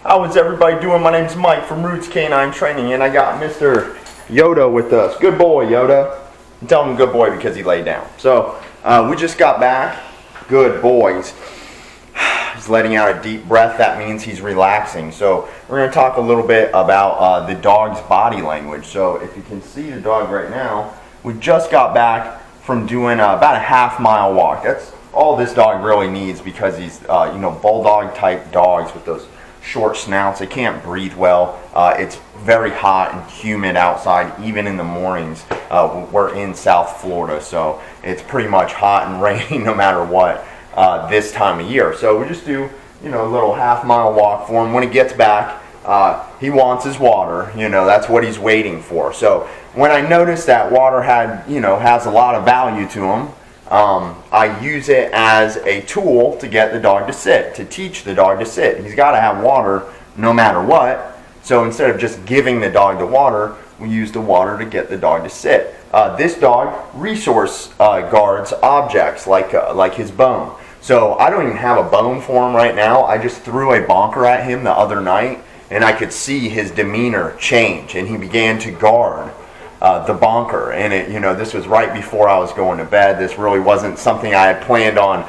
How is everybody doing? My name's Mike from Roots Canine Training, and I got Mr. Yoda with us. Good boy, Yoda. I'm telling him good boy because he laid down. So, we just got back. Good boy. He's letting out a deep breath. That means he's relaxing. So, we're going to talk a little bit about the dog's body language. So, if you can see the dog right now, we just got back from doing about a half-mile walk. That's all this dog really needs because he's, bulldog-type dogs with those short snouts. They can't breathe well. It's very hot and humid outside, even in the mornings. We're in South Florida, so it's pretty much hot and rainy no matter what this time of year. So we just do, a little half-mile walk for him. When he gets back, he wants his water. That's what he's waiting for. So when I noticed that water has a lot of value to him, I use it as a tool to get the dog to sit, to teach the dog to sit. He's got to have water no matter what. So instead of just giving the dog the water, we use the water to get the dog to sit. This dog resource guards objects like his bone. So I don't even have a bone for him right now. I just threw a bonker at him the other night, and I could see his demeanor change, and he began to guard the bonker. And this was right before I was going to bed. This really wasn't something I had planned on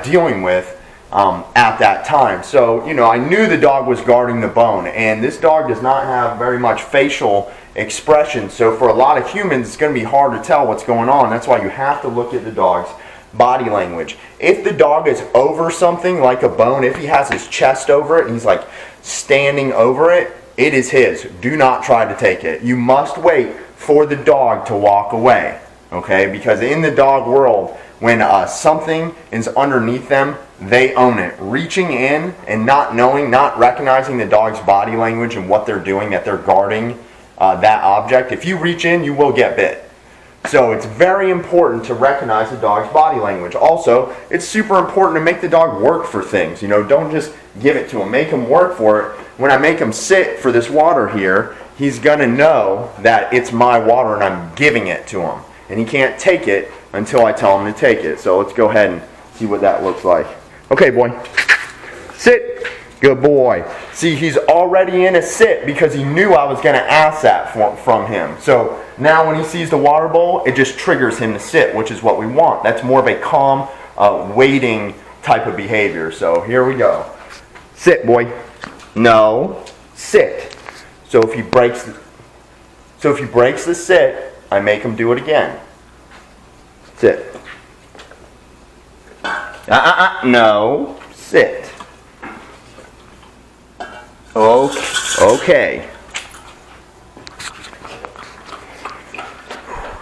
dealing with at that time. So I knew the dog was guarding the bone, and this dog does not have very much facial expression. So for a lot of humans, it's going to be hard to tell what's going on. That's why you have to look at the dog's body language. If the dog is over something like a bone, if he has his chest over it and he's like standing over it, it is his. Do not try to take it. You must wait for the dog to walk away, okay? Because in the dog world, when something is underneath them, they own it. Reaching in and not recognizing the dog's body language and what they're doing, that they're guarding that object. If you reach in, you will get bit. So it's very important to recognize the dog's body language. Also, it's super important to make the dog work for things. Don't just give it to him. Make him work for it. When I make him sit for this water here, he's going to know that it's my water and I'm giving it to him. And he can't take it until I tell him to take it. So let's go ahead and see what that looks like. Okay, boy. Sit. Good boy. See, he's already in a sit because he knew I was going to ask that from him. So now when he sees the water bowl, it just triggers him to sit, which is what we want. That's more of a calm, waiting type of behavior. So here we go. Sit, boy. No. Sit. So if he breaks the sit, I make him do it again. Sit. No. Sit. Okay.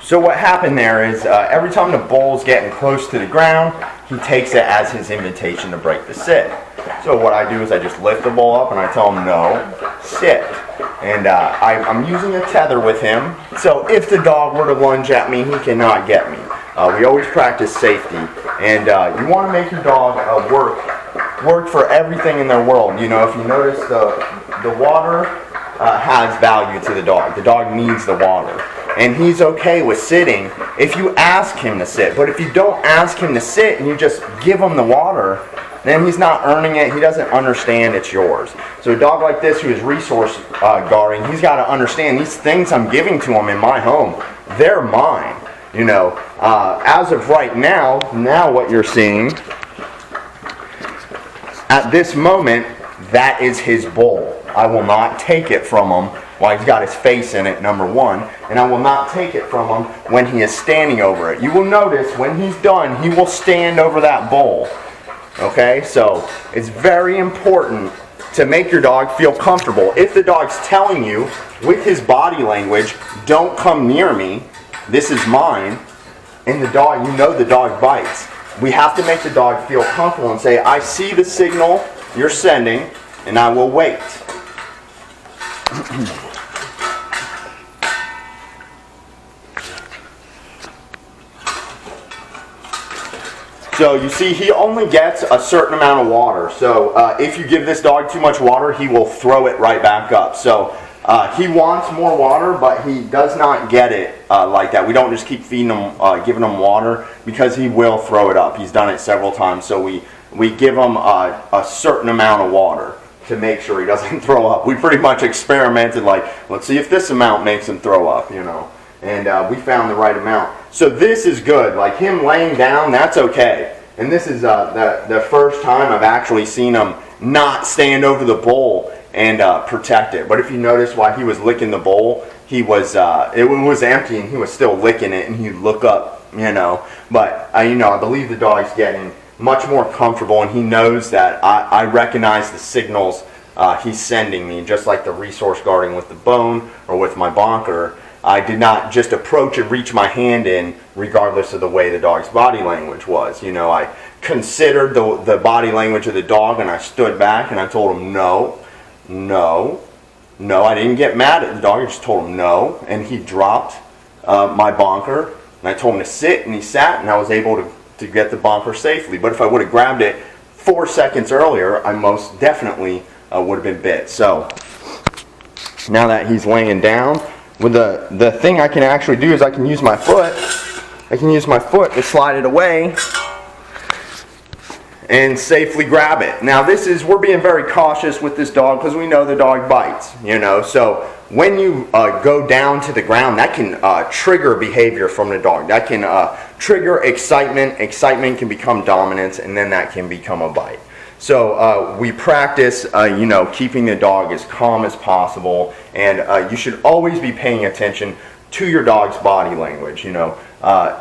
So what happened there is every time the bull's getting close to the ground, he takes it as his invitation to break the sit. So what I do is I just lift the bull up and I tell him, no, sit. And I'm using a tether with him, so if the dog were to lunge at me, he cannot get me. We always practice safety, and you want to make your dog work for everything in their world. If you notice, the water has value to the dog. The dog needs the water, and he's okay with sitting if you ask him to sit. But if you don't ask him to sit and you just give him the water, then he's not earning it. He doesn't understand it's yours. So a dog like this who is resource guarding, he's got to understand these things I'm giving to him in my home, they're mine. As of right now what you're seeing, at this moment, that is his bowl. I will not take it from him while he's got his face in it, number one, and I will not take it from him when he is standing over it. You will notice when he's done, he will stand over that bowl. Okay, so it's very important to make your dog feel comfortable. If the dog's telling you with his body language, don't come near me, this is mine, and the dog bites. We have to make the dog feel comfortable and say, I see the signal you're sending, and I will wait. So you see, he only gets a certain amount of water. So if you give this dog too much water, he will throw it right back up. So he wants more water, but he does not get it like that. We don't just keep feeding him, giving him water, because he will throw it up. He's done it several times. So we give him a certain amount of water. to make sure he doesn't throw up. We pretty much experimented, like, let's see if this amount makes him throw up, you know. And we found the right amount. So this is good. Like him laying down, that's okay. And this is the first time I've actually seen him not stand over the bowl and protect it. But if you notice, while he was licking the bowl, he was it was empty and he was still licking it, and he'd look up, you know. But you know, I believe the dog's getting much more comfortable, and he knows that I recognize the signals he's sending me, just like the resource guarding with the bone or with my bonker. I did not just approach and reach my hand in regardless of the way the dog's body language was. You know, I considered the body language of the dog, and I stood back and I told him no, no, no. I didn't get mad at the dog, I just told him no, and he dropped my bonker, and I told him to sit, and he sat, and I was able to get the bonker safely. But if I would have grabbed it 4 seconds earlier, I most definitely would have been bit. So now that he's laying down, with the thing I can actually do is I can use my foot. I can use my foot to slide it away and safely grab it. Now we're being very cautious with this dog because we know the dog bites, you know. So when you go down to the ground, that can trigger behavior from the dog. That can trigger excitement. Excitement can become dominance, and then that can become a bite. So we practice, you know, keeping the dog as calm as possible, and you should always be paying attention to your dog's body language, you know,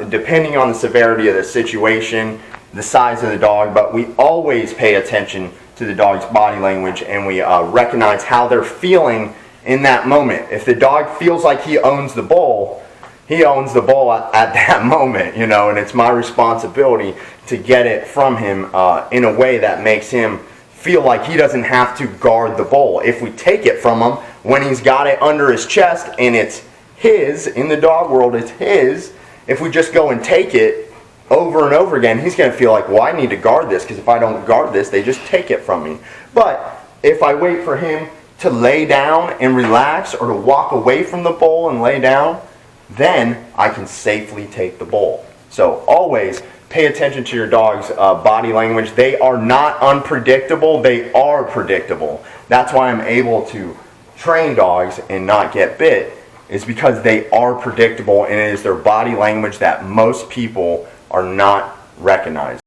depending on the severity of the situation, the size of the dog, but we always pay attention to the dog's body language, and we recognize how they're feeling in that moment. If the dog feels like he owns the bowl, he owns the ball at that moment, you know, and it's my responsibility to get it from him in a way that makes him feel like he doesn't have to guard the bowl. If we take it from him when he's got it under his chest and it's his, in the dog world it's his, if we just go and take it over and over again, he's going to feel like, well, I need to guard this, because if I don't guard this, they just take it from me. But if I wait for him to lay down and relax, or to walk away from the bowl and lay down, then I can safely take the bowl. So always pay attention to your dog's body language. They are not unpredictable, they are predictable. That's why I'm able to train dogs and not get bit, is because they are predictable, and it is their body language that most people are not recognizing.